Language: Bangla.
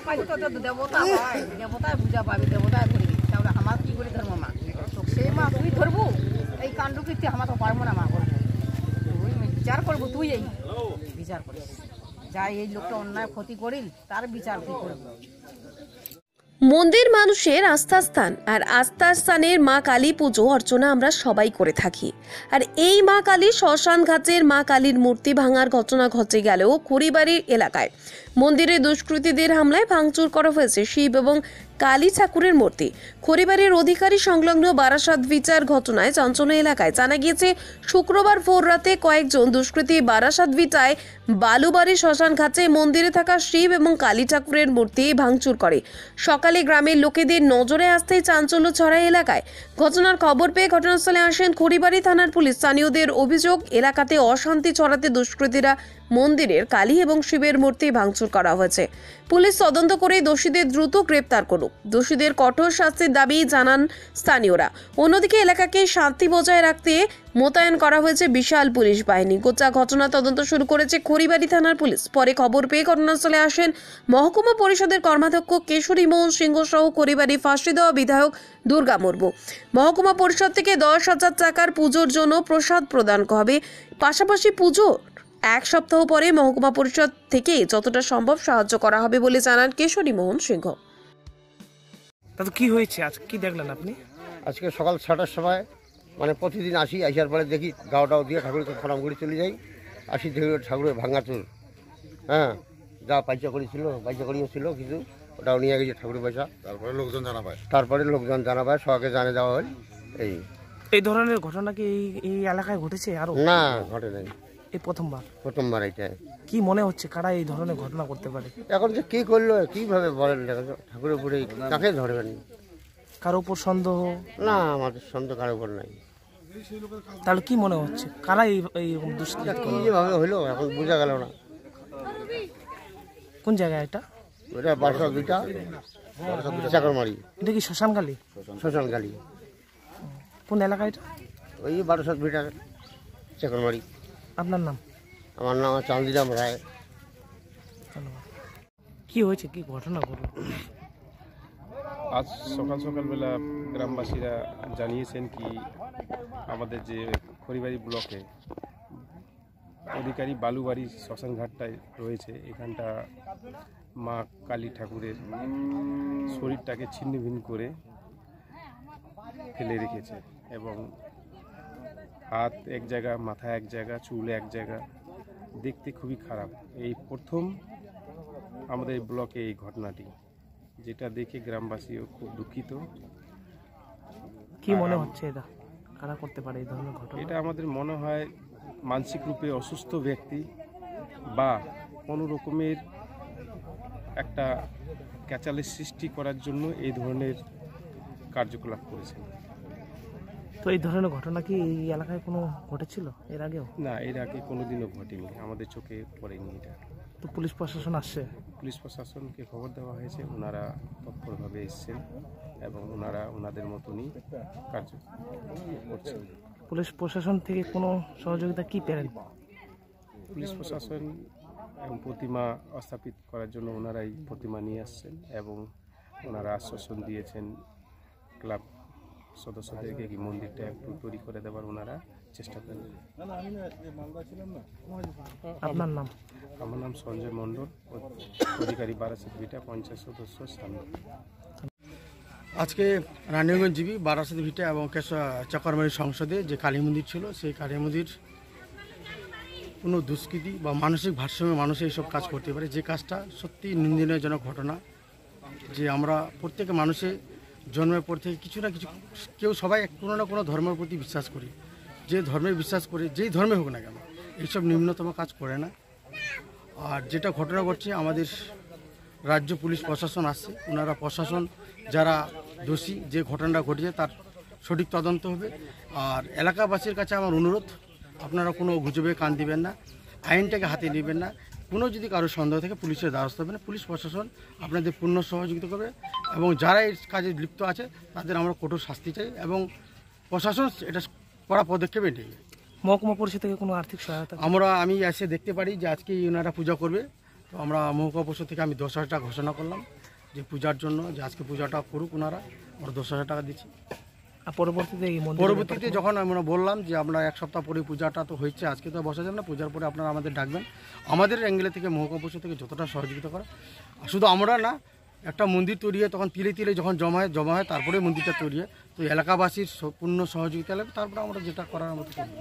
পাইলে তো দেবতা হয়, দেবতায় পূজা পাবি, দেবতায় করবি। তাহলে আমার কি করে ধর্ম মা? তো সেই মা তুই ধরবো, এই কাণ্ড কীর্তি আমার তো পারবো না মা করবো। তুই বিচার করবো, তুই এই বিচার করিস। যা এই লোকটা অন্যায় ক্ষতি করিল তার বিচার তুই করবি। মন্দির মানুষের আস্থাস্থান, আর আস্থার স্থানের মা কালী পুজো অর্চনা আমরা সবাই করে থাকি। আর এই মা কালী শ্মশান ঘাটের মা কালীর মূর্তি ভাঙার ঘটনা ঘটে গেলেও খড়িবাড়ির এলাকায় মন্দিরে দুষ্কৃতীদের হামলায় ভাঙচুর করা হয়েছে শিব এবং কালী ঠাকুরের মূর্তি। খড়িবাড়ির অধিকারী সংলগ্ন বারাসাত বিচার ঘটনায় চাঞ্চল্য এলাকায়। জানা গিয়েছে শুক্রবার ভোর রাতে কয়েকজন দুষ্কৃতী বারাসাত ভিটায় বালুবাড়ি শ্মশান ঘাটে মন্দিরে থাকা শিব এবং কালী ঠাকুরের মূর্তি ভাঙচুর করে। সকালে গ্রামের লোকেদের নজরে আসতেই চাঞ্চল্য ছড়ায় এলাকায়। ঘটনার খবর পেয়ে ঘটনাস্থলে আসেন খড়িবাড়ি থানার পুলিশ। স্থানীয়দের অভিযোগ, এলাকাতে অশান্তি ছড়াতে দুষ্কৃতীরা মন্দিরের কালী এবং শিবের মূর্তি ভাঙচুর করা হয়েছে। পুলিশ তদন্ত করে দোষীদের দ্রুত গ্রেপ্তার করুক। দোষীদের কঠোর শাস্তির দাবি জানান স্থানীয়রা। অন্যদিকে এলাকাকে শান্তি বজায় রাখতে মোতায়েন করা হয়েছে বিশাল পুলিশ বাহিনী। গোটা ঘটনা তদন্ত শুরু করেছে খড়িবাড়ি থানার পুলিশ। পরে খবর পেয়ে ঘটনাস্থলে আসেন মহকুমা পরিষদের কর্মাধ্যক্ষ কেশরী মোহন সিংহ সহ খড়িবাড়ি ফাঁসি দেওয়া বিধায়ক দুর্গা মুর্মু। মহকুমা পরিষদ থেকে 10,000 টাকার পুজোর জন্য প্রসাদ প্রদান হবে। পাশাপাশি পুজোর এক সপ্তাহ পরে মহকুমা পরিষদ থেকে যতটা সম্ভব সাহায্য করা হবে বলে জানান কেশরী মোহন সিংহ। তাতে কি হয়েছে আজ, কি দেখলেন আপনি? আজকে সকাল 6টার সময় মানে প্রতিদিন আসি, আসার পরে দেখি গাওটাও দিয়ে ঠাকুরকে প্রণাম করে চলে যাই। আসি দেখি ঠাকুরের ভাঙাচুর, হ্যাঁ, যা পয়সা করেছিল, পয়সা করিও ছিল কিছু, ওটাও নিয়ে গেছে ঠাকুরের পয়সা। তারপরে লোকজন জানা পায়, সবাইকে জানিয়ে দেওয়া হয়। এই ধরনের ঘটনা কি এই এলাকায় ঘটেছে আরো? না, ঘটে নাই, এই প্রথমবার। এটা কি মনে হচ্ছে কারা এই ধরনের ঘটনা করতে পারে? এখন যে কি করলো, কিভাবে বলেন, ঠাকুরের উপরে কাকে ধরবেন? কারো উপর সন্দেহ? না, আমাদের সন্দেহ কারো উপর নাই। তাহলে কি মনে হচ্ছে কারা এইরকম দুষ্কৃতি কিভাবে হইলো এখন বোঝা গেল না। কোন জায়গায় এটা? এটা বারাসাত দুইটা চাকরমারি। এটা কি শ্মশানকালী? শ্মশানকালী। কোন এলাকা এটা? ওই বারাসাত দুইটা চাকরমারি। আপনার নাম? আমার নাম চান্দিরাম রায়। ধন্যবাদ। কি হয়েছে, কি ঘটনা ঘটল? আজ সকালবেলা গ্রামবাসীরা জানিয়েছেন কি আমাদের যে খড়িবাড়ি ব্লকে অধিকারী বালুবাড়ি শ্মশানঘাটটায় রয়েছে, এখানটা মা কালী ঠাকুরের শরীরটাকে ছিন্ন ভিন্ন করে ফেলে রেখেছে এবং হাত এক জায়গা, মাথা এক জায়গা, চুল এক জায়গা, দেখতে খুবই খারাপ। এই প্রথম আমাদের ব্লকে এই ঘটনাটি, যেটা দেখে গ্রামবাসীও খুব দুঃখিত। কি মনে হচ্ছে এটা কারা করতে পারে এই ধরনের ঘটনা? এটা আমাদের মনে হয় মানসিক রূপে অসুস্থ ব্যক্তি বা কোনো রকমের একটা ক্যাচালের সৃষ্টি করার জন্য এই ধরনের কার্যকলাপ করেছেন। তো এই ধরনের ঘটনা কি এই এলাকায় কোনো ঘটেছিল এর আগেও? না, এর আগে কোনোদিনও ঘটেনি, আমাদের চোখে পড়েনি এটা। তো পুলিশ প্রশাসন আসছে? পুলিশ প্রশাসনকে খবর দেওয়া হয়েছে, ওনারা তৎপরভাবে এসছেন এবং ওনারা ওনাদের মতনই কার্য করছেন। পুলিশ প্রশাসন থেকে কোনো সহযোগিতা কি পেলেন? পুলিশ প্রশাসন প্রতিমা স্থাপিত করার জন্য ওনারাই প্রতিমা নিয়ে আসছেন এবং ওনারা আশ্বাসন দিয়েছেন ক্লাব সদস্যদেরকে কি মন্দিরটা একটু তৈরি করে দেওয়ার ওনারা চেষ্টা করবেন। আপনার নাম? আমার নাম সঞ্জয় মণ্ডল, অধিকারী বারাসাত ভিটা পঞ্চায়েত সদস্য সামনে। আজকে রানীগঞ্জ জিবি বারাসাত ভিটা এবং চকরমারি সংসদে যে কালী মন্দির ছিল, সেই কালী মন্দির কোনো দুষ্কৃতি বা মানসিক ভারসাম্য মানুষ এইসব কাজ করতে পারে, যে কাজটা সত্যি নিন্দনীয়জনক ঘটনা। যে আমরা প্রত্যেকে মানুষে জন্মের পর থেকে কিছু না কিছু, কেউ সবাই কোনো না কোনো ধর্মের প্রতি বিশ্বাস করি। যে ধর্মে বিশ্বাস করে, যেই ধর্মে হোক না কেন, এইসব নিম্নতম কাজ করে না। আর যেটা ঘটনা ঘটছে, আমাদের রাজ্য পুলিশ প্রশাসন আসছে, ওনারা প্রশাসন যারা দোষী, যে ঘটনাটা ঘটেছে তার সঠিক তদন্ত হবে। আর এলাকাবাসীর কাছে আমার অনুরোধ, আপনারা কোনো গুজবে কান দিবেন না, আইনটাকে হাতে নেবেন না। কোনো যদি কারো সন্দেহ থাকে পুলিশের দ্বারস্থ হবেন, পুলিশ প্রশাসন আপনাদের পূর্ণ সহযোগিতা করবে এবং যারা এই কাজে লিপ্ত আছে তাদের আমরা কঠোর শাস্তি চাই এবং প্রশাসন এটা কড়া পদক্ষেপে নেবে। মহকুমা পরিষদ থেকে কোনো আর্থিক সহায়তা? আমি এসে দেখতে পারি যে আজকে ওনারা পূজা করবে, তো আমরা মহকুমা পরিষদ থেকে আমি 10,000 টাকা ঘোষণা করলাম। যে পূজার জন্য, যে আজকে পূজাটা করুক ওনারা। আমরা 10,000 টাকা দিচ্ছি। আর পরবর্তীতে এই মন্দির পরবর্তীতে যখন আমরা বললাম যে আমরা 1 সপ্তাহ পরে পূজাটা তো হচ্ছে, আজকে তো বসা যাবে না, পূজার পরে আপনারা আমাদের ডাকবেন। আমাদের অ্যাঙ্গেলে থেকে মহকুমা পরিষদ থেকে যতটা সহযোগিতা করা, আর শুধু আমরা না, একটা মন্দির তৈরি হয় তখন তিলে তিলে যখন জমা হয় তারপরে মন্দিরটা তৈরি হয়। তো এলাকাবাসীর পূর্ণ সহযোগিতা লাগবে, তারপরে আমরা যেটা করার আমরা করব।